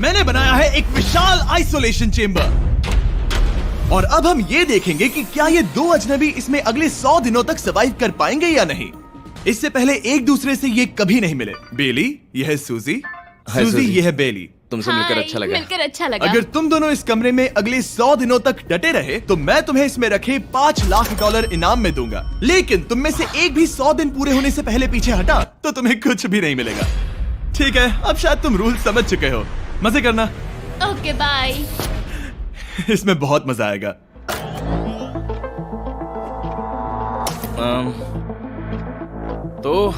मैंने बनाया है एक विशाल आइसोलेशन चेम्बर और अब हम ये देखेंगे कि क्या ये दो अजनबी इसमें अगले 100 दिनों तक सर्वाइव कर पाएंगे या नहीं। इससे पहले एक दूसरे से ये कभी नहीं मिले। बेली, यह है सूजी, सूजी यह है बेली। तुमसे मिलकर अच्छा लगा। मिलकर अच्छा लगा। अगर तुम दोनों इस कमरे में अगले 100 दिनों तक डटे रहे तो मैं तुम्हें इसमें रखे $5 लाख इनाम में दूंगा। लेकिन तुम में से एक भी 100 दिन पूरे होने से पहले पीछे हटा तो तुम्हें कुछ भी नहीं मिलेगा। ठीक है, अब शायद तुम रूल समझ चुके हो। मजे करना। Okay bye. इसमें बहुत मजा आएगा। तो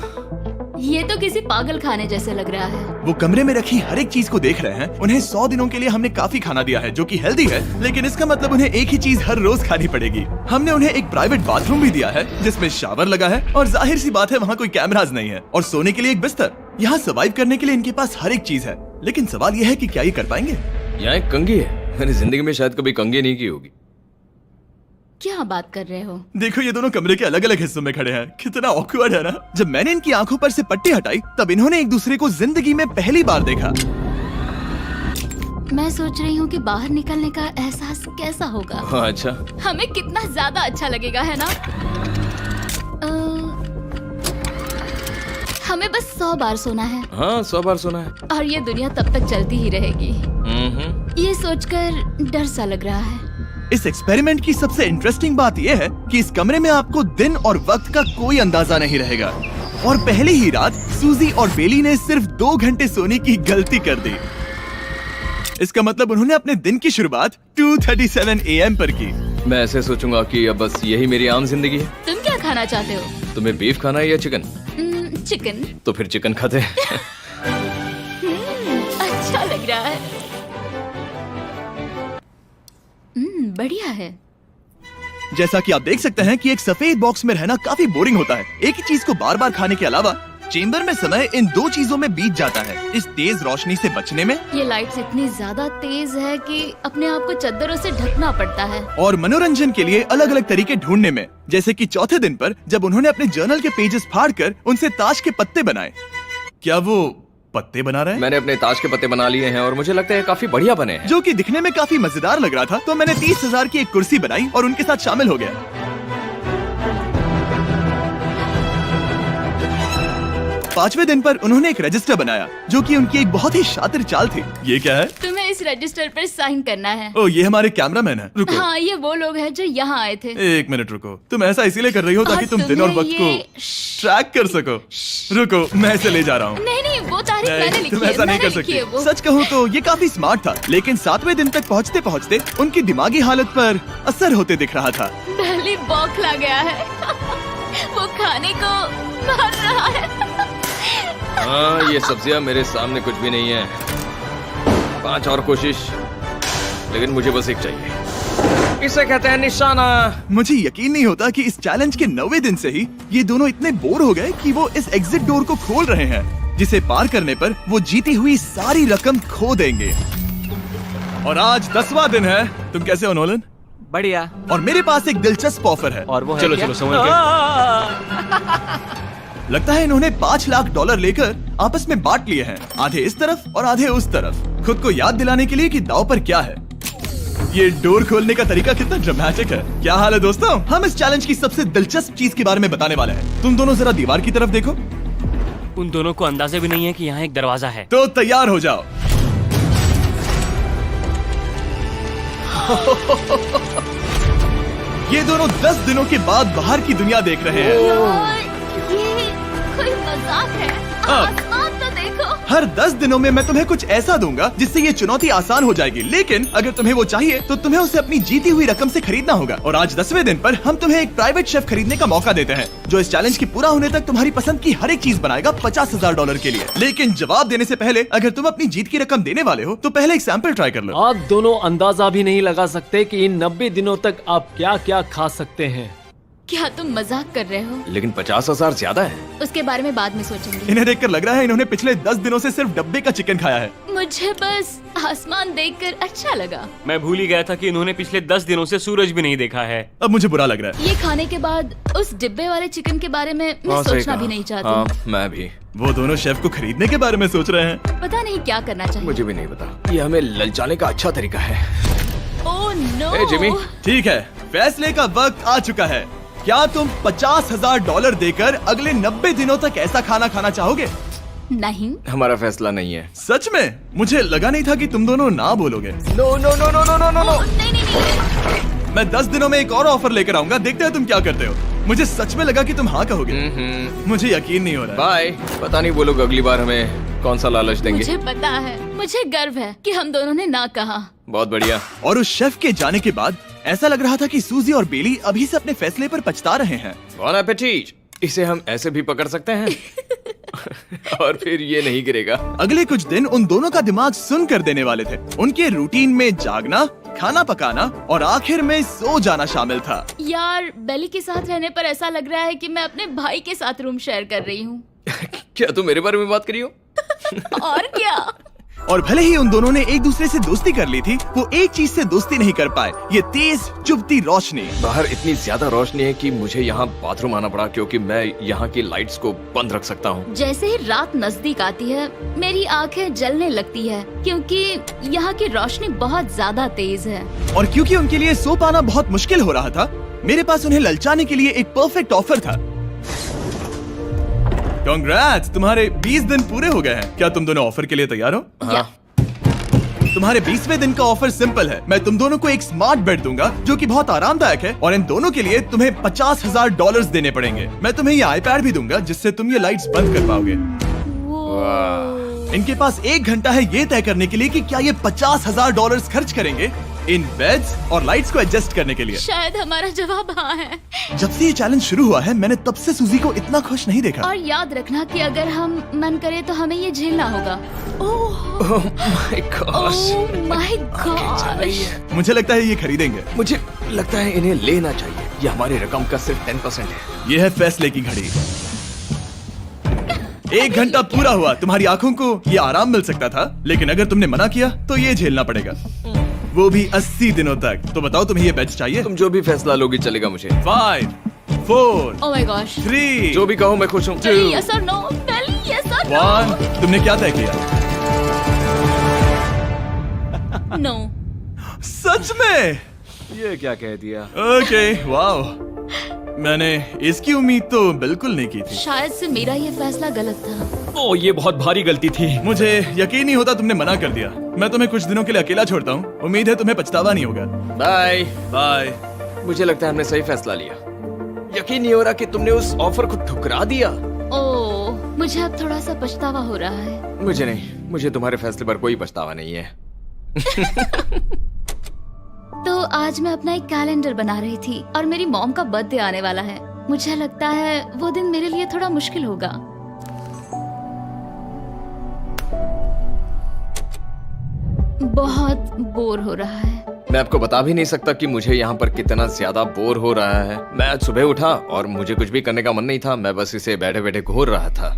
ये तो किसी पागल खाने जैसे लग रहा है। वो कमरे में रखी हर एक चीज को देख रहे हैं। उन्हें 100 दिनों के लिए हमने काफी खाना दिया है जो कि हेल्दी है, लेकिन इसका मतलब उन्हें एक ही चीज हर रोज खानी पड़ेगी। हमने उन्हें एक प्राइवेट बाथरूम भी दिया है जिसमें शावर लगा है और जाहिर सी बात है वहाँ कोई कैमराज नहीं है, और सोने के लिए एक बिस्तर। यहाँ सर्वाइव करने के लिए इनके पास हर एक चीज है, लेकिन सवाल यह है कि क्या ये कर पाएंगे। यहाँ एक कंघी है। मैंने जिंदगी में शायद कभी कंघी नहीं की होगी। क्या बात कर रहे हो? देखो ये दोनों कमरे के अलग अलग हिस्सों में खड़े हैं। कितना ऑकवर्ड है ना। जब मैंने इनकी आंखों पर से पट्टी हटाई तब इन्होंने एक दूसरे को जिंदगी में पहली बार देखा। मैं सोच रही हूँ कि बाहर निकलने का एहसास कैसा होगा। हाँ, अच्छा। हमें कितना ज्यादा अच्छा लगेगा, है ना? हमें बस 100 बार सोना है। हाँ, 100 बार सोना है। और ये दुनिया तब तक चलती ही रहेगी। ये सोचकर डर सा लग रहा है। इस एक्सपेरिमेंट की सबसे इंटरेस्टिंग बात यह है कि इस कमरे में आपको दिन और वक्त का कोई अंदाजा नहीं रहेगा। और पहली ही रात सूजी और बेली ने सिर्फ 2 घंटे सोने की गलती कर दी। इसका मतलब उन्होंने अपने दिन की शुरुआत 2:37 AM पर की। मैं ऐसे सोचूंगा कि अब बस यही मेरी आम जिंदगी है। तुम क्या खाना चाहते हो? तुम्हें बीफ खाना है या चिकन? चिकन। तो फिर चिकन खाते हैं। अच्छा लग रहा है। बढ़िया है। जैसा कि आप देख सकते हैं कि एक सफेद बॉक्स में रहना काफी बोरिंग होता है। एक ही चीज को बार बार खाने के अलावा चेम्बर में समय इन 2 चीजों में बीत जाता है, इस तेज रोशनी से बचने में। ये लाइट्स इतनी ज्यादा तेज है कि अपने आप को चादरों से ढकना पड़ता है। और मनोरंजन के लिए अलग अलग तरीके ढूंढने में, जैसे कि चौथे दिन पर जब उन्होंने अपने जर्नल के पेजेस फाड़कर उनसे ताश के पत्ते बनाए। क्या वो पत्ते बना रहे हैं? मैंने अपने ताश के पत्ते बना लिए हैं और मुझे लगता है काफी बढ़िया बने हैं। जो कि दिखने में काफी मजेदार लग रहा था, तो मैंने 30,000 की एक कुर्सी बनाई और उनके साथ शामिल हो गया। पांचवें दिन पर उन्होंने एक रजिस्टर बनाया जो कि उनकी एक बहुत ही शातिर चाल थी। ये क्या है? तुम्हें इस रजिस्टर पर साइन करना है। ओ, ये हमारे कैमरामैन है। रुको। हाँ, ये वो लोग हैं जो यहाँ आए थे। 1 मिनट रुको। तुम ऐसा इसीलिए कर रही हो ताकि तुम दिन और वक्त को ट्रैक कर सको। रुको, मैं इसे ले जा रहा हूँ। नहीं, वो तारीख मैंने लिखी तुम है। ऐसा नहीं कर सकती। सच कहूँ तो ये काफी स्मार्ट था, लेकिन 7वें दिन तक पहुँचते पहुँचते उनकी दिमागी हालत पर असर होते दिख रहा था। पहली बौखला गया है। वो खाने को मार रहा है। हाँ, ये सब्जियां मेरे सामने कुछ भी नहीं है। 5 और कोशिश, लेकिन मुझे बस एक चाहिए। इसे कहते हैं निशाना। मुझे यकीन नहीं होता कि इस चैलेंज के 9वें दिन से ही ये दोनों इतने बोर हो गए कि वो इस एग्जिट डोर को खोल रहे हैं, जिसे पार करने पर वो जीती हुई सारी रकम खो देंगे। और आज 10वां दिन है। तुम कैसे हो नोलन? बढ़िया। और मेरे पास एक दिलचस्प ऑफर है। और वो है चलो क्या? चलो समझ गए। लगता है इन्होंने $5 लाख लेकर आपस में बांट लिए हैं, आधे इस तरफ और आधे उस तरफ, खुद को याद दिलाने के लिए कि दांव पर क्या है। ये डोर खोलने का तरीका कितना ड्रामेटिक है। क्या हाल है दोस्तों? हम इस चैलेंज की सबसे दिलचस्प चीज के बारे में बताने वाले हैं। तुम दोनों जरा दीवार की तरफ देखो। उन दोनों को अंदाजा भी नहीं है कि यहाँ एक दरवाजा है। तो तैयार हो जाओ। ये दोनों 10 दिनों के बाद बाहर की दुनिया देख रहे हैं। ये कोई मजाक है? आसमान तो देखो। हर 10 दिनों में मैं तुम्हें कुछ ऐसा दूंगा जिससे ये चुनौती आसान हो जाएगी, लेकिन अगर तुम्हें वो चाहिए तो तुम्हें उसे अपनी जीती हुई रकम से खरीदना होगा। और आज 10वें दिन पर हम तुम्हें एक प्राइवेट शेफ खरीदने का मौका देते हैं जो इस चैलेंज के पूरा होने तक तुम्हारी पसंद की हर एक चीज बनाएगा $50,000 के लिए। लेकिन जवाब देने से पहले अगर तुम अपनी जीत की रकम देने वाले हो तो पहले एक सैंपल ट्राई कर लो। आप दोनों अंदाजा भी नहीं लगा सकते कि इन 90 दिनों तक आप क्या क्या खा सकते हैं। क्या तुम मजाक कर रहे हो? लेकिन 50,000 ज्यादा है। उसके बारे में बाद में सोचेंगे। इन्हें देखकर लग रहा है इन्होंने पिछले 10 दिनों से सिर्फ डब्बे का चिकन खाया है। मुझे बस आसमान देखकर अच्छा लगा। मैं भूल ही गया था कि इन्होंने पिछले 10 दिनों से सूरज भी नहीं देखा है। अब मुझे बुरा लग रहा है। ये खाने के बाद उस डिब्बे वाले चिकन के बारे में मैं सोचना भी नहीं चाहती। हाँ, मैं भी। वो दोनों शेफ को खरीदने के बारे में सोच रहे हैं। पता नहीं क्या करना चाहिए। मुझे भी नहीं पता। ये हमें ललचाने का अच्छा तरीका है। Oh no. ए, जिमी। ठीक है, फैसले का वक्त आ चुका है। क्या तुम $50,000 देकर अगले 90 दिनों तक ऐसा खाना खाना चाहोगे? नहीं। हमारा फैसला नहीं है। सच में? मुझे लगा नहीं था कि तुम दोनों ना बोलोगे। No no no no no no no no. नहीं नहीं नहीं। मैं 10 दिनों में एक और ऑफर लेकर आऊंगा, देखते हैं तुम क्या करते हो। मुझे सच में लगा कि तुम हाँ कहोगे। मुझे यकीन नहीं हो रहा। बाय। पता नहीं वो लोग अगली बार हमें कौन सा लालच देंगे। मुझे पता है, मुझे गर्व है कि हम दोनों ने ना कहा। बहुत बढ़िया। और उस शेफ के जाने के बाद ऐसा लग रहा था कि सूजी और बेली अभी से अपने फैसले पर पछता रहे हैं। बॉन एपेटीट। इसे हम ऐसे भी पकड़ सकते हैं और फिर ये नहीं गिरेगा। अगले कुछ दिन उन दोनों का दिमाग सुन कर देने वाले थे। उनके रूटीन में जागना, खाना पकाना और आखिर में सो जाना शामिल था। यार, बेली के साथ रहने पर ऐसा लग रहा है कि मैं अपने भाई के साथ रूम शेयर कर रही हूँ। क्या तुम मेरे बारे में बात करी हो? और क्या। और भले ही उन दोनों ने एक दूसरे से दोस्ती कर ली थी, वो एक चीज से दोस्ती नहीं कर पाए, ये तेज चुभती रोशनी। बाहर इतनी ज्यादा रोशनी है कि मुझे यहाँ बाथरूम आना पड़ा क्योंकि मैं यहाँ की लाइट्स को बंद रख सकता हूँ। जैसे ही रात नजदीक आती है, मेरी आंखें जलने लगती है क्योंकि यहाँ की रोशनी बहुत ज्यादा तेज है। और क्योंकि उनके लिए सो पाना बहुत मुश्किल हो रहा था, मेरे पास उन्हें ललचाने के लिए एक परफेक्ट ऑफर था। कांग्रेट्स, तुम्हारे 20 दिन पूरे हो गए हैं। क्या तुम दोनों ऑफर के लिए तैयार हो? हाँ। तुम्हारे 20वें दिन का ऑफर सिंपल है। मैं तुम दोनों को एक स्मार्ट बेड दूंगा जो कि बहुत आरामदायक है, और इन दोनों के लिए तुम्हें $50,000 देने पड़ेंगे। मैं तुम्हें ये आईपैड भी दूंगा जिससे तुम ये लाइट्स बंद कर पाओगे। इनके पास 1 घंटा है ये तय करने के लिए कि क्या ये $50,000 खर्च करेंगे इन बेड्स और लाइट्स को एडजस्ट करने के लिए। शायद हमारा जवाब हाँ है। जब से ये चैलेंज शुरू हुआ है, मैंने तब से सूजी को इतना खुश नहीं देखा। और याद रखना कि अगर हम मन करे तो हमें ये झेलना होगा। Oh my gosh. Oh my gosh. मुझे लगता है ये खरीदेंगे। मुझे लगता है इन्हें लेना चाहिए। ये हमारी रकम का सिर्फ 10% है। ये है फैसले की घड़ी। 1 घंटा पूरा हुआ। तुम्हारी आंखों को ये आराम मिल सकता था, लेकिन अगर तुमने मना किया तो ये झेलना पड़ेगा, वो भी 80 दिनों तक। तो बताओ, तुम्हें ये बेड चाहिए? तुम जो भी फैसला लोगी चलेगा मुझे। 5, 4, ओह माय गॉश। 3, जो भी कहो मैं खुश हूँ। यस और नो। बेली, यस और 1। तुमने क्या तय किया? नो। सच में? ये क्या कह दिया? Okay, wow. मैंने इसकी उम्मीद तो बिल्कुल नहीं की थी। शायद से मेरा ये फैसला गलत था। ओ, ये बहुत भारी गलती थी। मुझे यकीन नहीं होता तुमने मना कर दिया। मैं तुम्हें कुछ दिनों के लिए अकेला छोड़ता हूँ। उम्मीद है तुम्हें पछतावा नहीं होगा। Bye bye. मुझे लगता है हमने सही फैसला लिया। यकीन नहीं हो रहा कि तुमने उस ऑफर को ठुकरा दिया। ओह, मुझे अब थोड़ा सा पछतावा हो रहा है। मुझे नहीं, मुझे तुम्हारे फैसले पर कोई पछतावा नहीं है। तो आज मैं अपना एक कैलेंडर बना रही थी और मेरी मॉम का बर्थडे आने वाला है। मुझे लगता है वो दिन मेरे लिए थोड़ा मुश्किल होगा। बहुत बोर हो रहा है। मैं आपको बता भी नहीं सकता कि मुझे यहाँ पर कितना ज्यादा बोर हो रहा है। मैं आज सुबह उठा और मुझे कुछ भी करने का मन नहीं था। मैं बस इसे बैठे बैठे घूर रहा था।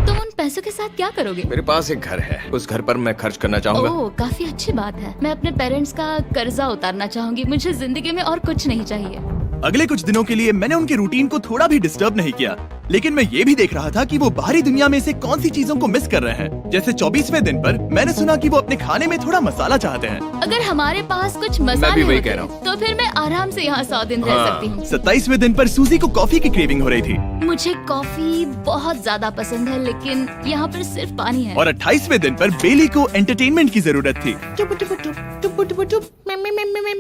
तुम उन पैसों के साथ क्या करोगे? मेरे पास एक घर है, उस घर पर मैं खर्च करना चाहूंगा। ओह, काफी अच्छी बात है। मैं अपने पेरेंट्स का कर्जा उतारना चाहूंगी। मुझे जिंदगी में और कुछ नहीं चाहिए। अगले कुछ दिनों के लिए मैंने उनके रूटीन को थोड़ा भी डिस्टर्ब नहीं किया, लेकिन मैं ये भी देख रहा था कि वो बाहरी दुनिया में से कौन सी चीजों को मिस कर रहे हैं। जैसे 24वें दिन पर मैंने सुना कि वो अपने खाने में थोड़ा मसाला चाहते हैं। अगर हमारे पास कुछ मसाले भी वही होते कह रहा हूँ। तो फिर मैं आराम से यहाँ 100 दिन रह सकती हूँ। 27वें दिन पर सूजी को कॉफी की क्रेविंग हो रही थी। मुझे कॉफी बहुत ज्यादा पसंद है, लेकिन यहाँ पर सिर्फ पानी है। और 28वें दिन पर बेली को एंटरटेनमेंट की जरूरत थी।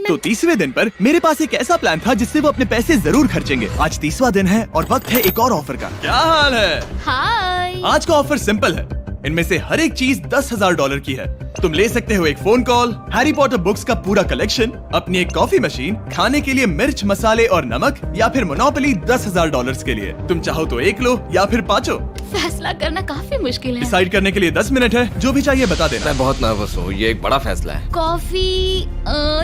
तो 30वें दिन पर मेरे पास एक ऐसा प्लान था जिससे वो अपने पैसे जरूर खर्चेंगे। आज 30वां दिन है और वक्त है एक और ऑफर का। क्या हाल है? हाय। आज का ऑफर सिंपल है। इनमें से हर एक चीज $10,000 की है। तुम ले सकते हो एक phone call, Harry Potter books का पूरा कलेक्शन, अपनी एक कॉफी मशीन, खाने के लिए मिर्च, मसाले और नमक, या फिर मोनोपोली $10,000 के लिए। तुम चाहो तो एक लो या फिर 5। फैसला करना काफी मुश्किल है। डिसाइड करने के लिए 10 मिनट है। जो भी चाहिए बता देना। मैं बहुत नर्वस हूँ, ये एक बड़ा फैसला है। कॉफी,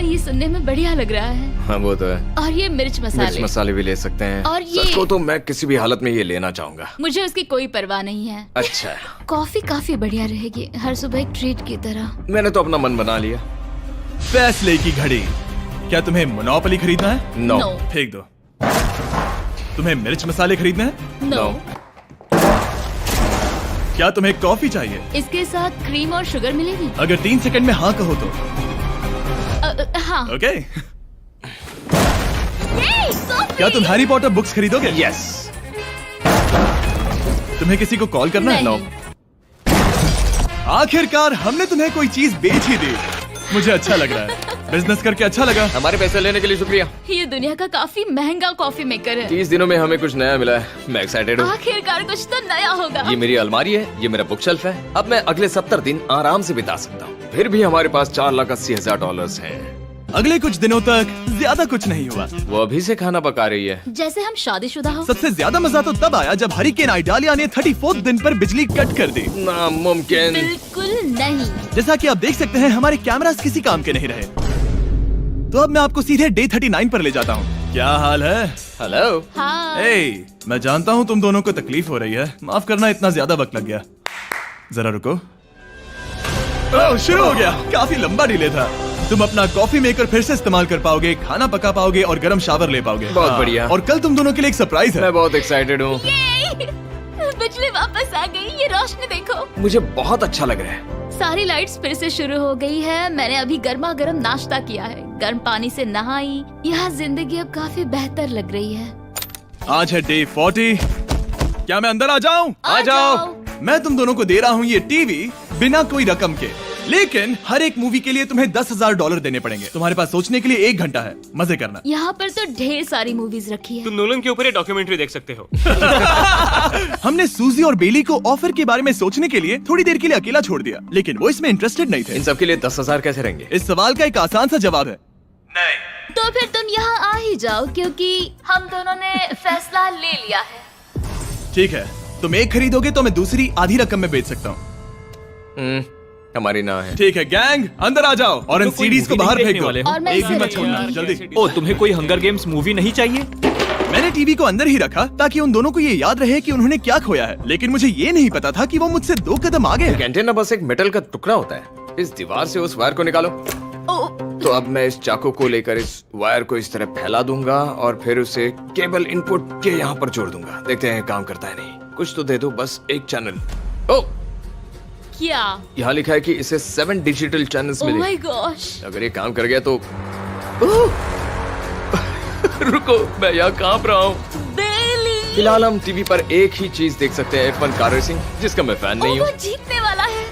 ये सुनने में बढ़िया लग रहा है। हाँ वो तो है। और ये मिर्च मिर्च मसाले। मसाले भी ले सकते हैं। और ये- सच को तो मैं किसी भी हालत में ये लेना चाहूंगा। मुझे उसकी कोई परवाह नहीं है। अच्छा, कॉफी काफी बढ़िया रहेगी, हर सुबह एक ट्रीट की तरह। मैंने तो अपना मन बना लिया। फैसले की घड़ी। क्या तुम्हें मोनोपोली खरीदना है? नो। No। फेंक दो। तुम्हें मिर्च मसाले खरीदने हैं? नो। क्या तुम्हें कॉफी चाहिए? इसके साथ क्रीम और शुगर मिलेगी? अगर 3 सेकंड में हाँ कहो तो। हाँ। ओके। कॉफी! क्या तुम हैरी पॉटर बुक्स खरीदोगे? यस। तुम्हें किसी को कॉल करना है? नहीं। आखिरकार हमने तुम्हें कोई चीज बेच ही दी। मुझे अच्छा लग रहा है। बिजनेस करके अच्छा लगा। हमारे पैसे लेने के लिए शुक्रिया। ये दुनिया का काफी महंगा कॉफी मेकर है। 30 दिनों में हमें कुछ नया मिला है। मैं एक्साइटेड हूँ। आखिरकार कुछ तो नया होगा। ये मेरी अलमारी है, ये मेरा बुक शेल्फ है। अब मैं अगले 70 दिन आराम से बिता सकता हूँ। फिर भी हमारे पास $4,80,000 हैं। अगले कुछ दिनों तक ज्यादा कुछ नहीं हुआ। वो अभी से खाना पका रही है। जैसे हम शादीशुदा हो। सबसे ज्यादा मजा तो तब आया जब हरिकेन आइडालिया ने 34th दिन पर बिजली कट कर दी। नामुमकिन। बिल्कुल नहीं। जैसा कि आप देख सकते हैं हमारे कैमरास किसी काम के नहीं रहे। तो अब मैं आपको सीधे डे 39 पर ले जाता हूँ। क्या हाल है? हेलो। हाँ। ए, मैं जानता हूँ तुम दोनों को तकलीफ हो रही है। माफ करना इतना ज्यादा वक्त लग गया। जरा रुको। ओह, शुरू हो गया। काफी लंबा डिले था। तुम अपना कॉफी मेकर फिर से इस्तेमाल कर पाओगे, खाना पका पाओगे और गर्म शावर ले पाओगे। बहुत हाँ, बढ़िया। और कल तुम दोनों के लिए एक सरप्राइज है। मैं बहुत एक्साइटेड हूँ। बिजली वापस आ गई। ये रोशनी देखो। मुझे बहुत अच्छा लग रहा है। सारी लाइट्स फिर से शुरू हो गई है। मैंने अभी गर्मा गर्म नाश्ता किया है, गर्म पानी से नहाई। यहाँ जिंदगी अब काफी बेहतर लग रही है। आज है डे 40। क्या मैं अंदर आ जाऊं? आ जाओ। मैं तुम दोनों को दे रहा हूँ ये टीवी बिना कोई रकम के, लेकिन हर एक मूवी के लिए तुम्हें $10,000 देने पड़ेंगे। तुम्हारे पास सोचने के लिए 1 घंटा है। मजे करना। यहाँ पर तो ढेर सारी मूवीज रखी है। तुम नोलन के ऊपर ये डॉक्यूमेंट्री देख सकते हो। हमने सूजी और बेली को ऑफर के बारे में सोचने के लिए थोड़ी देर के लिए अकेला छोड़ दिया, लेकिन वो इसमें इंटरेस्टेड नहीं थे। इन सब के लिए 10,000 कैसे रहेंगे? इस सवाल का एक आसान सा जवाब है नहीं। तो फिर तुम यहाँ आ ही जाओ, क्योंकि हम दोनों ने फैसला ले लिया है। ठीक है, तुम एक खरीदोगे तो मैं दूसरी आधी रकम में बेच सकता हूँ। हमारी ना है। ठीक है गैंग, अंदर आ जाओ और इन तो कोई सीडीज को movie बाहर नहीं फेंक देखने दो। वाले हो? और मैं एक भी इसे मत छोड़ना, यार, जल्दी। ओ, तुम्हें कोई हंगर गेम्स मूवी नहीं चाहिए? मैंने टीवी को अंदर ही रखा ताकि उन दोनों को ये याद रहे कि उन्होंने क्या खोया है, लेकिन मुझे ये नहीं पता था कि वो मुझसे 2 कदम आगे हैं। एंटेना बस एक मेटल का टुकड़ा होता है। इस दीवार से उस वायर को निकालो। तो अब मैं इस चाकू को लेकर इस वायर को इस तरह फैला दूंगा और फिर उसे केबल इनपुट के यहाँ पर जोड़ दूंगा। देखते हैं काम करता है नहीं। कुछ तो दे दो, बस एक चैनल। ओ, क्या? यहाँ लिखा है कि इसे 7 डिजिटल चैनल्स ओह मिले। My gosh. अगर ये काम कर गया तो रुको, मैं यहाँ कांप रहा हूँ। बेली। फिलहाल हम टीवी पर एक ही चीज देख सकते हैं, F1 कार रेसिंग, जिसका मैं फैन नहीं वो हूँ। जीतने वाला है।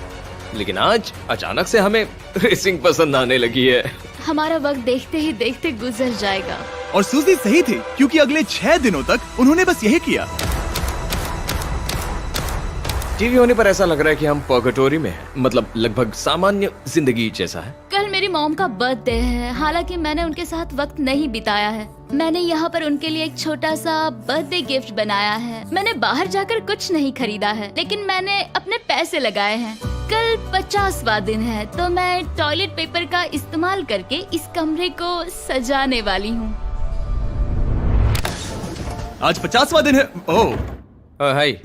लेकिन आज अचानक से हमें रेसिंग पसंद आने लगी है। हमारा वक्त देखते ही देखते गुजर जाएगा। और सूजी सही थी, क्योंकि अगले 6 दिनों तक उन्होंने बस यही किया। टीवी होने पर ऐसा लग रहा है कि हम पर्गेटोरी में हैं, मतलब लगभग सामान्य जिंदगी जैसा है। कल मेरी मॉम का बर्थडे है, हालांकि मैंने उनके साथ वक्त नहीं बिताया है। मैंने यहाँ पर उनके लिए एक छोटा सा बर्थडे गिफ्ट बनाया है। मैंने बाहर जाकर कुछ नहीं खरीदा है, लेकिन मैंने अपने पैसे लगाए हैं। कल 50वां दिन है, तो मैं टॉयलेट पेपर का इस्तेमाल करके इस कमरे को सजाने वाली हूँ। आज 50वां दिन है। ओह, हाय।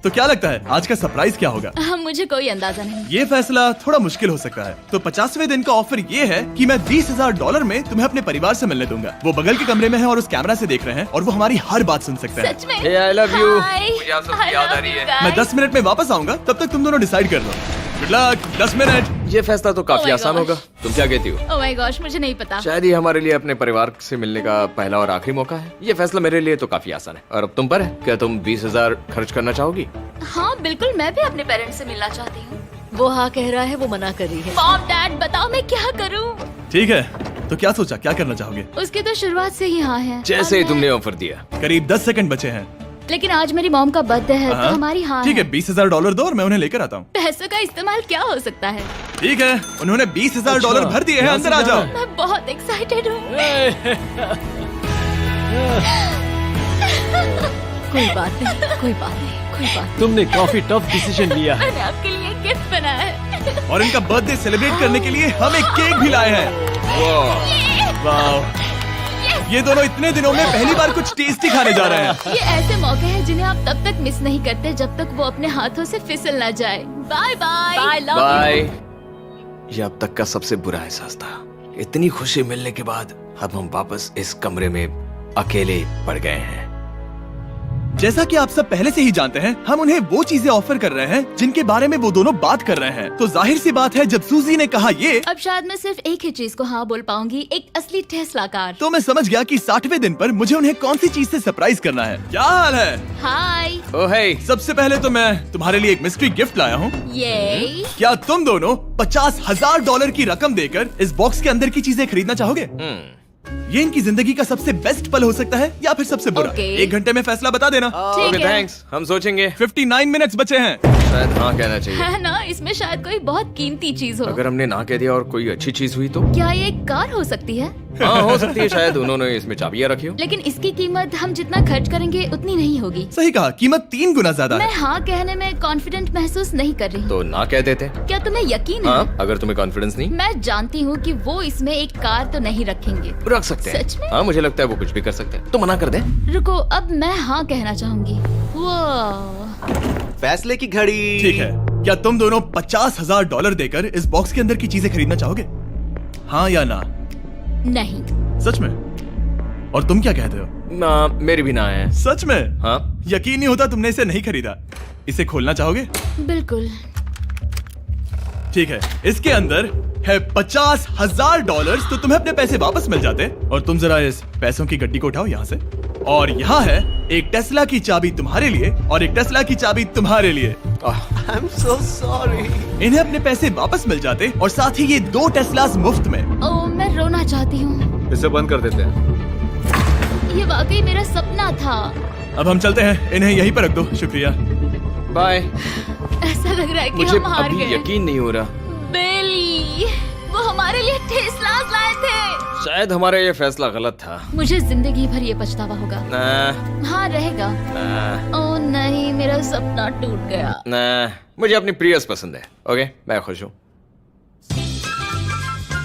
तो क्या लगता है आज का सरप्राइज क्या होगा? मुझे कोई अंदाजा नहीं। ये फैसला थोड़ा मुश्किल हो सकता है। तो 50वें दिन का ऑफर ये है कि मैं $20,000 में तुम्हें अपने परिवार से मिलने दूंगा। वो बगल के कमरे में है और उस कैमरा से देख रहे हैं और वो हमारी हर बात सुन सकते हैं। सच में? Hey, I love you. Hi. मुझे आप सबकी I याद आ love रही you है। guys. मैं 10 मिनट में वापस आऊंगा, तब तक तुम दोनों डिसाइड कर लो। Good luck. 10 मिनट। ये फैसला तो काफी Oh my आसान gosh. होगा। तुम क्या कहती हो? ओह माय गॉश, मुझे नहीं पता। शायद ये हमारे लिए अपने परिवार से मिलने का पहला और आखिरी मौका है। ये फैसला मेरे लिए तो काफी आसान है। और अब तुम पर है। क्या तुम 20,000 खर्च करना चाहोगी? हाँ बिल्कुल, मैं भी अपने पेरेंट्स से मिलना चाहती हूँ। वो हाँ कह रहा है, वो मना कर रही है। मॉम डैड बताओ मैं क्या करूँ? ठीक है, तो क्या सोचा, क्या करना चाहोगे? उसकी तो शुरुआत से ही हाँ है। जैसे ही और तुमने ऑफर दिया। करीब 10 सेकंड बचे हैं। लेकिन आज मेरी मॉम का बर्थडे है, तो हाँ? हमारी हाँ ठीक है, $20,000 दो और मैं उन्हें लेकर आता हूँ। पैसों का इस्तेमाल क्या हो सकता है? ठीक है, उन्होंने $20,000 भर दिए हैं। अंदर आ जाओ। मैं बहुत एक्साइटेड हूँ। कोई बात नहीं, कोई बात नहीं, कोई बात नहीं। तुमने काफी टफ डिसीजन लिया है। मैंने आपके लिए गिफ्ट बनाया है। और इनका बर्थडे सेलिब्रेट करने के लिए हम एक केक भी लाए हैं। वाह, ये दोनों इतने दिनों में पहली बार कुछ टेस्टी खाने जा रहे हैं। ये ऐसे मौके हैं जिन्हें आप तब तक मिस नहीं करते जब तक वो अपने हाथों से फिसल ना जाए। Bye bye. Bye love bye. ये अब तक का सबसे बुरा एहसास था। इतनी खुशी मिलने के बाद अब हम वापस इस कमरे में अकेले पड़ गए हैं। जैसा कि आप सब पहले से ही जानते हैं, हम उन्हें वो चीजें ऑफर कर रहे हैं जिनके बारे में वो दोनों बात कर रहे हैं। तो जाहिर सी बात है, जब सूजी ने कहा ये, अब शायद मैं सिर्फ एक ही चीज को हाँ बोल पाऊंगी, एक असली टेस्ला कार। तो मैं समझ गया कि 60वें दिन पर मुझे उन्हें कौन सी चीज से सरप्राइज करना है। क्या हाल है? हाय। ओह हे, सबसे पहले तो मैं तुम्हारे लिए एक मिस्ट्री गिफ्ट लाया हूँ। ये क्या तुम दोनों $50,000 की रकम देकर इस बॉक्स के अंदर की चीजें खरीदना चाहोगे? ये इनकी जिंदगी का सबसे बेस्ट पल हो सकता है या फिर सबसे बुरा। Okay. 1 घंटे में फैसला बता देना। ठीक ओके है। थैंक्स, हम सोचेंगे। 59 मिनट्स बचे हैं। शायद हाँ कहना चाहिए। है ना, इसमें शायद कोई बहुत कीमती चीज हो। अगर हमने ना कह दिया और कोई अच्छी चीज हुई तो? क्या ये एक कार हो सकती है? हाँ हो सकती है, शायद उन्होंने इसमें चाबियां रखी हो। लेकिन इसकी कीमत हम जितना खर्च करेंगे उतनी नहीं होगी। सही कहा, कीमत 3 गुना ज्यादा मैं है। हाँ कहने में कॉन्फिडेंट महसूस नहीं कर रही। तो ना कह देते। क्या तुम्हें यकीन है? हाँ, अगर तुम्हें कॉन्फिडेंस नहीं, मैं जानती हूँ कि वो इसमें एक कार तो नहीं रखेंगे। रख सकते हैं। सच में? हाँ मुझे लगता है वो कुछ भी कर सकते हैं, तो मना कर दे। रुको, अब मैं हाँ कहना चाहूंगी। वो फैसले की घड़ी। ठीक है, क्या तुम दोनों $50,000 देकर इस बॉक्स के अंदर की चीजें खरीदना चाहोगे? हाँ या ना? नहीं। सच में? और तुम क्या कहते हो? ना, मेरी भी ना है। सच में? हाँ यकीन नहीं होता तुमने इसे नहीं खरीदा। इसे खोलना चाहोगे? बिल्कुल। ठीक है, इसके अंदर है $50,000, तो तुम्हें अपने पैसे वापस मिल जाते। और तुम जरा इस पैसों की गड्डी को उठाओ यहाँ से। और यहाँ है एक टेस्ला की चाबी तुम्हारे लिए और एक टेस्ला की चाबी तुम्हारे लिए। I am so sorry. इन्हें अपने पैसे वापस मिल जाते और साथ ही ये 2 टेस्लास मुफ्त में। ओ, मैं रोना चाहती हूँ। इसे बंद कर देते हैं। ये वाकई मेरा सपना था। अब हम चलते हैं, इन्हें यहीं पर रख दो। शुक्रिया। बाय। ऐसा लग रहा है कि मुझे हम हार अभी गए। यकीन नहीं हो रहा। बेली, वो हमारे लिए टेस्लास लाए थे। शायद हमारा ये फैसला गलत था। मुझे जिंदगी भर ये पछतावा होगा। ना, हाँ रहेगा। ना, ओ नहीं, मेरा सपना टूट गया। ना, मुझे अपनी प्रियस पसंद है। ओके, मैं खुश हूँ।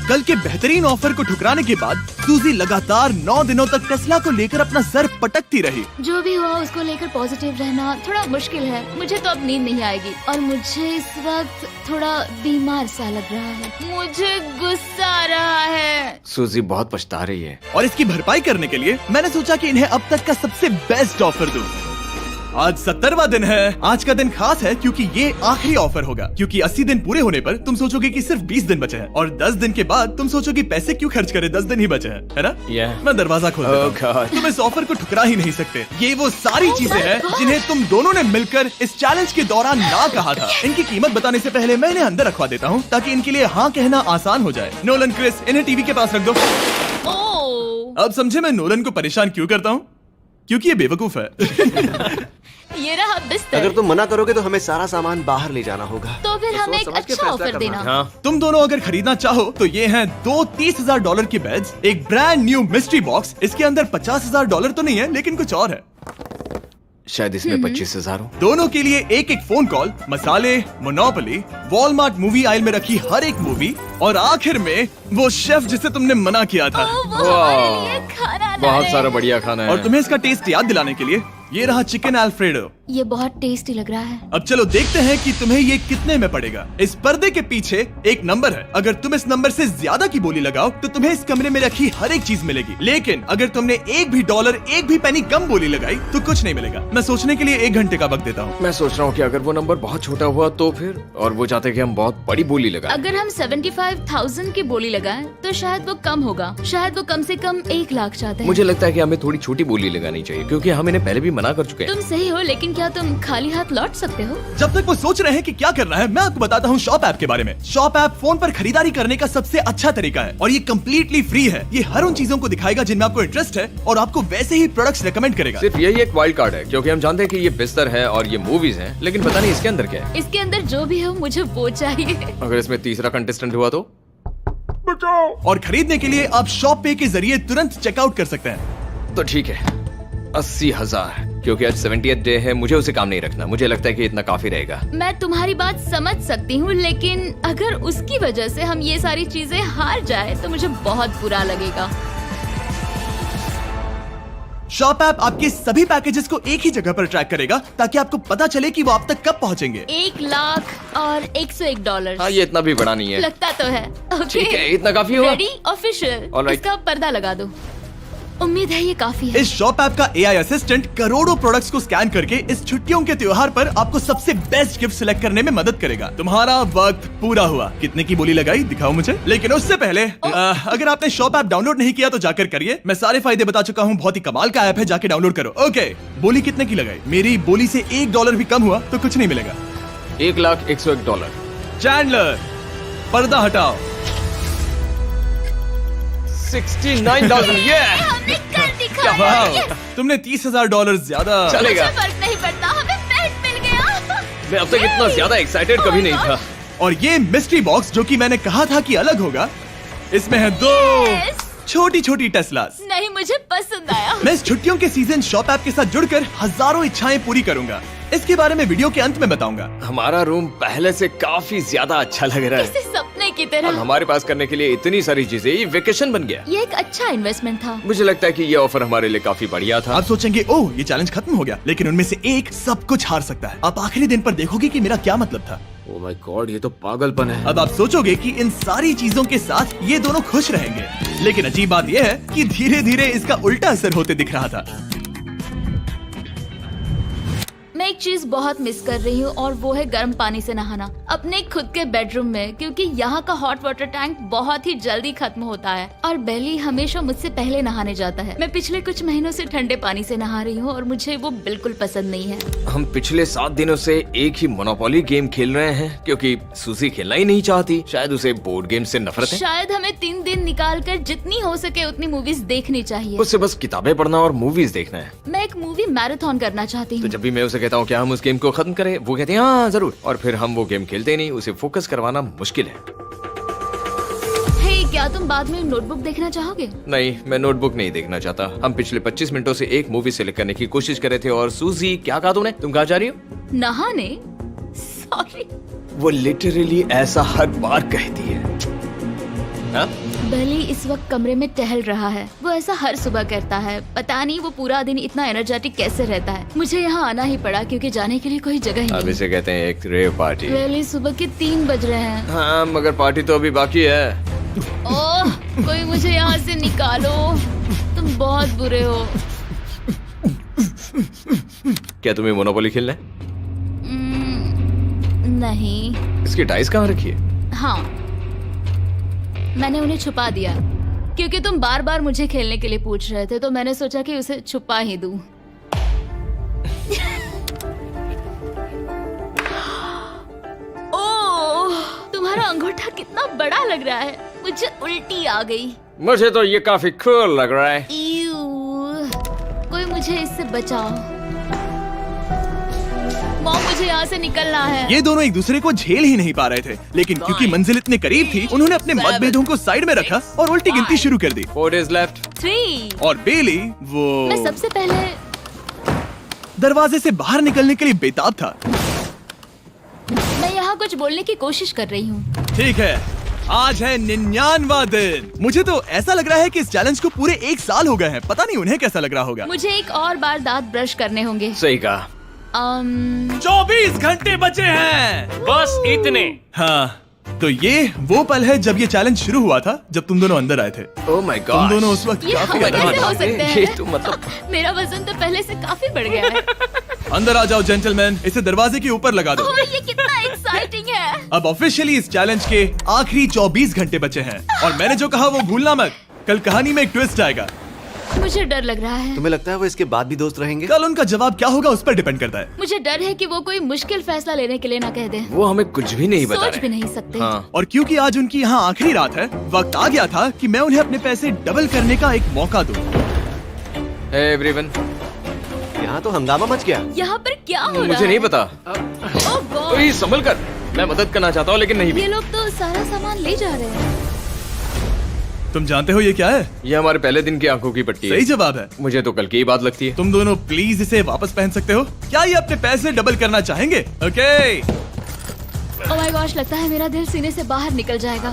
कल के बेहतरीन ऑफर को ठुकराने के बाद सूजी लगातार 9 दिनों तक टेस्ला को लेकर अपना सर पटकती रही। जो भी हुआ उसको लेकर पॉजिटिव रहना थोड़ा मुश्किल है। मुझे तो अब नींद नहीं आएगी और मुझे इस वक्त थोड़ा बीमार सा लग रहा है। मुझे गुस्सा आ रहा है। सूजी बहुत पछता रही है। और इसकी भरपाई करने के लिए मैंने सोचा कि इन्हें अब तक का सबसे बेस्ट ऑफर दूं। आज 70वां दिन है। आज का दिन खास है क्योंकि ये आखिरी ऑफर होगा। क्योंकि 80 दिन पूरे होने पर तुम सोचोगे कि सिर्फ 20 दिन बचे हैं और 10 दिन के बाद तुम सोचोगे पैसे क्यों खर्च करें, 10 दिन ही बचे हैं, है ना? Yeah. मैं दरवाजा खोल देता हूं। Oh God. तुम इस ऑफर को ठुकरा ही नहीं सकते। ये वो सारी चीजें हैं जिन्हें तुम दोनों ने मिलकर इस चैलेंज के दौरान ना कहा था। इनकी कीमत बताने से पहले मैं इन्हें अंदर रखवा देता हूँ ताकि इनके लिए हाँ कहना आसान हो जाए। नोलन, क्रिस, इन्हें टीवी के पास रख दो। ओ, अब समझे मैं नोलन को परेशान क्यों करता हूँ? क्योंकि ये बेवकूफ है। ये रहा बिस्तर। अगर तुम मना करोगे तो हमें सारा सामान बाहर ले जाना होगा। तो फिर हमें एक सोच समझ के अच्छा फैसला ऑफर करना। देना। हाँ, तुम दोनों अगर खरीदना चाहो तो ये हैं 2 $30,000 के बेड्स, एक ब्रांड न्यू मिस्ट्री बॉक्स। इसके अंदर $50,000 तो नहीं है लेकिन कुछ और है। शायद इसमें 25,000 हो। दोनों के लिए एक एक फोन कॉल, मसाले, मोनोपोली, वॉलमार्ट मूवी आयल में रखी हर एक मूवी और आखिर में वो शेफ जिसे तुमने मना किया था। ओ, वो हमारे लिए खाना बहुत लाए। सारा बढ़िया खाना है। और तुम्हें इसका टेस्ट याद दिलाने के लिए ये रहा चिकन अल्फ्रेडो। ये बहुत टेस्टी लग रहा है। अब चलो देखते हैं कि तुम्हें ये कितने में पड़ेगा। इस पर्दे के पीछे एक नंबर है। अगर तुम इस नंबर से ज्यादा की बोली लगाओ तो तुम्हें इस कमरे में रखी हर एक चीज मिलेगी। लेकिन अगर तुमने एक भी डॉलर, एक भी पेनी कम बोली लगाई तो कुछ नहीं मिलेगा। मैं सोचने के लिए 1 घंटे का वक्त देता हूँ। मैं सोच रहा हूँ कि अगर वो नंबर बहुत छोटा हुआ तो फिर, और वो चाहते कि हम बहुत बड़ी बोली लगाएं। अगर हम 75,000 की बोली लगाएं तो शायद वो कम होगा। शायद वो कम से कम 1 लाख चाहते हैं। मुझे लगता है कि हमें थोड़ी छोटी बोली लगानी चाहिए क्योंकि हम इन्हें पहले भी मना कर चुके हैं। तुम सही हो, लेकिन क्या तुम खाली हाथ लौट सकते हो? जब तक वो सोच रहे हैं कि क्या करना है, मैं आपको बताता हूँ शॉप ऐप के बारे में। शॉप ऐप फोन पर खरीदारी करने का सबसे अच्छा तरीका है और ये कम्प्लीटली फ्री है। ये हर उन चीजों को दिखाएगा जिनमें आपको इंटरेस्ट है और आपको वैसे ही प्रोडक्ट्स रेकमेंड करेगा। सिर्फ यही एक वाइल्ड कार्ड है क्योंकि हम जानते हैं कि ये बिस्तर है और ये मूवीज हैं, लेकिन पता नहीं इसके अंदर क्या है। इसके अंदर जो भी हो मुझे वो चाहिए। अगर इसमें तीसरा कंटेस्टेंट हुआ तो? और खरीदने के लिए आप शॉप पे के जरिए तुरंत चेकआउट कर सकते हैं। तो ठीक है, 80,000, क्योंकि आज 70th डे है। मुझे उसे काम नहीं रखना। मुझे लगता है कि इतना काफी रहेगा। मैं तुम्हारी बात समझ सकती हूँ, लेकिन अगर उसकी वजह से हम ये सारी चीजें हार जाए तो मुझे बहुत बुरा लगेगा। शॉप ऐप आपके सभी पैकेजेस को एक ही जगह पर ट्रैक करेगा ताकि आपको पता चले कि वो आप तक कब पहुंचेंगे। 1 लाख और $101। हाँ, ये इतना भी बड़ा नहीं है। लगता तो है। ठीक है, इतना काफी होगा। रेडी? ऑफिशियल। All right. इसका पर्दा लगा दो। उम्मीद है ये काफी है। इस शॉप ऐप का AI असिस्टेंट करोड़ों प्रोडक्ट्स को स्कैन करके इस छुट्टियों के त्योहार पर आपको सबसे बेस्ट गिफ्ट सिलेक्ट करने में मदद करेगा। तुम्हारा वक्त पूरा हुआ। कितने की बोली लगाई दिखाओ मुझे। लेकिन उससे पहले अगर आपने शॉप ऐप डाउनलोड नहीं किया तो जाकर करिए। मैं सारे फायदे बता चुका हूँ। बहुत ही कमाल का ऐप है, जाके डाउनलोड करो। ओके, बोली कितने की लगाई? मेरी बोली से $1 भी कम हुआ तो कुछ नहीं मिलेगा। $1,01,001। चैंडलर, पर्दा हटाओ। 69,000। ये हमने कर दिखाया। वाह, Yes! तुमने $30,000 ज्यादा। चलेगा। मुझे फर्क नहीं पड़ता, हमें पेट मिल गया। मैं अब तक इतना ज्यादा एक्साइटेड कभी नहीं था। और ये मिस्ट्री बॉक्स जो कि मैंने कहा था कि अलग होगा, इसमें है 2 Yes! छोटी छोटी टेस्लास। नहीं, मुझे पसंद आया। मैं इस छुट्टियों के सीजन शॉप ऐप के साथ जुड़कर हजारों इच्छाएं पूरी करूंगा। इसके बारे में वीडियो के अंत में बताऊंगा। हमारा रूम पहले से काफी ज्यादा अच्छा लग रहा है। किसी सपने की अब तरह। हमारे पास करने के लिए इतनी सारी चीजें, ये वेकेशन बन गया। ये एक अच्छा इन्वेस्टमेंट था। मुझे लगता है कि ये ऑफर हमारे लिए काफी बढ़िया था। आप सोचेंगे ओह ये चैलेंज खत्म हो गया, लेकिन उनमें से एक सब कुछ हार सकता है। आप आखिरी दिन पर देखोगे कि मेरा क्या मतलब था। ओह माय गॉड, ये तो पागलपन है। अब आप सोचोगे कि इन सारी चीजों के साथ ये दोनों खुश रहेंगे, लेकिन अजीब बात यह है कि धीरे धीरे इसका उल्टा असर होते दिख रहा था। मैं एक चीज बहुत मिस कर रही हूँ और वो है गर्म पानी से नहाना अपने खुद के बेडरूम में, क्योंकि यहाँ का हॉट वाटर टैंक बहुत ही जल्दी खत्म होता है और बेली हमेशा मुझसे पहले नहाने जाता है। मैं पिछले कुछ महीनों से ठंडे पानी से नहा रही हूँ और मुझे वो बिल्कुल पसंद नहीं है। हम पिछले 7 दिनों से एक ही मोनोपोली गेम खेल रहे हैं क्योंकि सूजी खेलना ही नहीं चाहती। शायद उसे बोर्ड गेम से नफरत है। शायद हमें 3 दिन निकाल कर जितनी हो सके उतनी मूवीज देखनी चाहिए। उससे बस किताबें पढ़ना और मूवीज देखना है। मैं एक मूवी मैराथन करना चाहती तो हूँ। जब भी मैं उसे कहता हूँ क्या हम उस गेम को खत्म करें, वो कहते हैं हाँ जरूर, और फिर हम वो गेम खेलते नहीं। उसे फोकस करवाना मुश्किल है। हे, क्या तुम बाद में नोटबुक देखना चाहोगे? नहीं, मैं नोटबुक नहीं देखना चाहता। हम पिछले 25 मिनटों से एक मूवी सेलेक्ट करने की कोशिश कर रहे थे। और सूजी, क्या कहा तूने? तुम कहाँ जा रही हो? नहाने? सॉरी। वो लिटरली ऐसा हर बार कहती है। हाँ? बेली इस वक्त कमरे में टहल रहा है। वो ऐसा हर सुबह करता है। पता नहीं वो पूरा दिन इतना एनर्जेटिक कैसे रहता है। मुझे यहाँ आना ही पड़ा क्योंकि जाने के लिए कोई जगह ही अब नहीं। इसे कहते हैं एक रेव पार्टी। बेली, सुबह के 3 बज रहे हैं। हाँ, मगर पार्टी तो अभी बाकी है। ओह, कोई मुझे यहाँ से निकालो। तुम बहुत बुरे हो। क्या तुम्हें मोनोपोली खेलना है? नहीं। इसकी डाइस कहाँ रखी है? हाँ, मैंने उन्हें छुपा दिया क्योंकि तुम बार बार मुझे खेलने के लिए पूछ रहे थे, तो मैंने सोचा कि उसे छुपा ही दूं। ओह, तुम्हारा अंगूठा कितना बड़ा लग रहा है। मुझे उल्टी आ गई। मुझे तो ये काफी कूल लग रहा है। ईऊ, कोई मुझे इससे बचाओ। मॉम, मुझे यहाँ से निकलना है। ये दोनों एक दूसरे को झेल ही नहीं पा रहे थे, लेकिन क्योंकि मंजिल इतने करीब थी, उन्होंने अपने मतभेदों को साइड में रखा और उल्टी गिनती शुरू कर दी। 4 days left। 3। और बेली वो मैं सबसे पहले दरवाजे से बाहर निकलने के लिए बेताब था। मैं यहाँ कुछ बोलने की कोशिश कर रही हूँ। ठीक है, आज है 99वां दिन। मुझे तो ऐसा लग रहा है कि इस चैलेंज को पूरे 1 साल हो गए हैं। पता नहीं उन्हें कैसा लग रहा होगा। मुझे एक और बार दांत ब्रश करने होंगे। सही कहा। 24 घंटे बचे हैं। बस इतने। हाँ, तो ये वो पल है जब ये चैलेंज शुरू हुआ था, जब तुम दोनों अंदर आए थे। ओह माय तुम गॉड। दोनों उस वक्त ये काफी हम एडवांस कैसे हो थे। सकते ये हैं? तो मतलब मेरा वजन तो पहले से काफी बढ़ गया है। अंदर आ जाओ जेंटलमैन, इसे दरवाजे के ऊपर लगा दो। ओह, ये कितना एक्साइटिंग है। अब ऑफिशियली इस चैलेंज के आखिरी 24 घंटे बचे हैं, और मैंने जो कहा वो भूलना मत। कल कहानी में एक ट्विस्ट आएगा। मुझे डर लग रहा है। तुम्हें लगता है वो इसके बाद भी दोस्त रहेंगे? कल उनका जवाब क्या होगा उस पर डिपेंड करता है। मुझे डर है कि वो कोई मुश्किल फैसला लेने के लिए ना कह दे। वो हमें कुछ भी नहीं बता सोच भी रहे। नहीं सकते। हाँ। और क्योंकि आज उनकी यहाँ आखिरी रात है, वक्त आ गया था कि मैं उन्हें अपने पैसे डबल करने का एक मौका दूं। Hey everyone। यहाँ तो हंगामा मच गया। यहाँ पर क्या हो रहा है? मुझे नहीं पता। ओह गॉड, प्लीज संभल कर। मैं मदद करना चाहता हूँ लेकिन नहीं भी। ये लोग तो सारा सामान ले जा रहे हैं। तुम जानते हो ये क्या है? ये हमारे पहले दिन की आंखों की पट्टी है। सही जवाब है। मुझे तो कल की ही बात लगती है। तुम दोनों प्लीज इसे वापस पहन सकते हो? क्या ये अपने पैसे डबल करना चाहेंगे? ओके। ओह माय गॉश, लगता है मेरा दिल सीने से बाहर निकल जाएगा।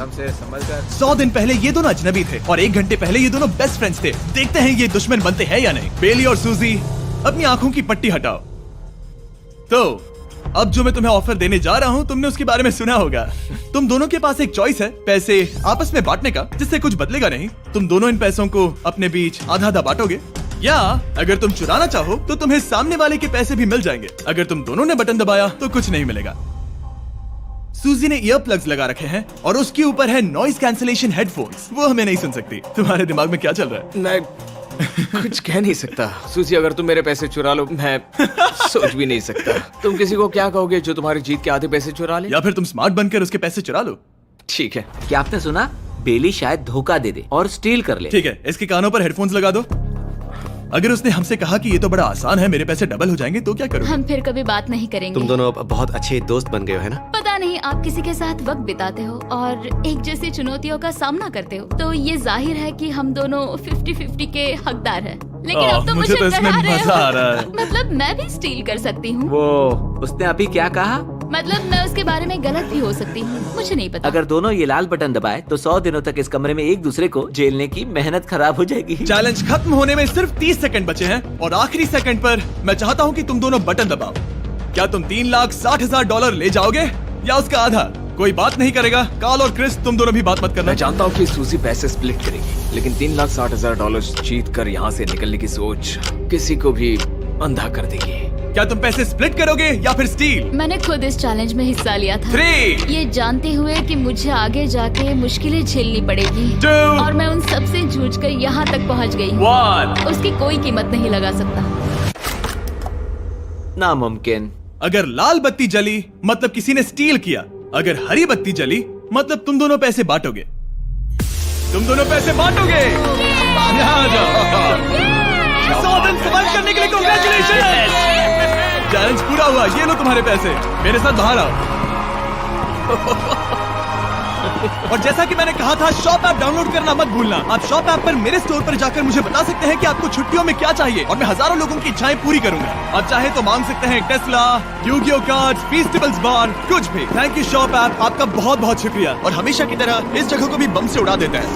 100 दिन पहले ये दोनों अजनबी थे और 1 घंटे पहले ये दोनों बेस्ट फ्रेंड्स थे। देखते हैं ये दुश्मन बनते हैं या नहीं। बेली और सूजी, अपनी आंखों की पट्टी हटाओ। तो अब जो मैं तुम्हें ऑफर देने जा रहा हूँ तुमने उसके बारे में सुना होगा। तुम दोनों के पास एक चॉइस है, पैसे आपस में बांटने का, जिससे कुछ बदलेगा नहीं। तुम दोनों इन पैसों को अपने बीच आधा आधा बांटोगे, या अगर तुम चुराना चाहो तो तुम्हें सामने वाले के पैसे भी मिल जाएंगे। अगर तुम दोनों ने बटन दबाया तो कुछ नहीं मिलेगा। सूजी ने ईयर प्लग्स लगा रखे हैं और उसके ऊपर है नॉइज कैंसलेशन हेडफोन्स। वो हमें नहीं सुन सकती। तुम्हारे दिमाग में क्या चल रहा है? मैं कुछ कह नहीं सकता। सूजी, अगर तुम मेरे पैसे चुरा लो, मैं सोच भी नहीं सकता। तुम किसी को क्या कहोगे जो तुम्हारी जीत के आधे पैसे चुरा ले? या फिर तुम स्मार्ट बनकर उसके पैसे चुरा लो। ठीक है। क्या आपने सुना? बेली शायद धोखा दे दे और स्टील कर ले। ठीक है, इसके कानों पर हेडफोन्स लगा दो। अगर उसने हमसे कहा कि ये तो बड़ा आसान है, मेरे पैसे डबल हो जाएंगे, तो क्या करोगे? हम फिर कभी बात नहीं करेंगे। तुम दोनों अब बहुत अच्छे दोस्त बन गए हो, है ना? पता नहीं, आप किसी के साथ वक्त बिताते हो और एक जैसी चुनौतियों का सामना करते हो, तो ये जाहिर है कि हम दोनों 50-50 के हकदार हैं। लेकिन अब तो मुझे तो इसमें डरा रहे मजा आ हो। रहा है। मतलब मैं भी स्टील कर सकती हूँ। वो उसने अभी क्या कहा? मतलब मैं उसके बारे में गलत भी हो सकती हूँ, मुझे नहीं पता। अगर दोनों ये लाल बटन दबाए तो 100 दिनों तक इस कमरे में एक दूसरे को झेलने की मेहनत खराब हो जाएगी। चैलेंज खत्म होने में सिर्फ 30 सेकंड बचे हैं और आखिरी सेकंड पर मैं चाहता हूँ कि तुम दोनों बटन दबाओ। क्या तुम $3,60,000 ले जाओगे या उसका आधा? कोई बात नहीं करेगा। कार्ल और क्रिस, तुम दोनों भी बात मत करना। मैं जानता हूँ कि सूजी पैसे स्प्लिट करेगी, लेकिन $3,60,000 जीत कर यहाँ से निकलने की सोच किसी को भी अंधा कर देगी। क्या तुम पैसे स्प्लिट करोगे या फिर स्टील? मैंने खुद इस चैलेंज में हिस्सा लिया था, 3, ये जानते हुए कि मुझे आगे जाके मुश्किलें झेलनी पड़ेगी 2, और मैं उन सब से जूझकर यहाँ तक पहुँच गई हूँ। 1। उसकी कोई कीमत नहीं लगा सकता। नामुमकिन। अगर लाल बत्ती जली मतलब किसी ने स्टील किया, अगर हरी बत्ती जली मतलब तुम दोनों पैसे बांटोगे। तुम दोनों पैसे बांटोगे। यहाँ आ जाओ। 100 दिन सर्वाइव करने के लिए कांग्रेचुलेशन। चैलेंज पूरा हुआ। ये लो तुम्हारे पैसे, मेरे साथ बाहर आओ। और जैसा कि मैंने कहा था, शॉप ऐप डाउनलोड करना मत भूलना। आप शॉप ऐप पर मेरे स्टोर पर जाकर मुझे बता सकते हैं कि आपको छुट्टियों में क्या चाहिए और मैं हजारों लोगों की इच्छाएं पूरी करूंगा। आप चाहे तो मांग सकते हैं टेस्ला, यूगियो कार्ड्स, फेस्टिवल्स बार, कुछ भी। थैंक यू शॉप ऐप, आपका बहुत बहुत शुक्रिया। और हमेशा की तरह इस जगह को भी बम से उड़ा देता है।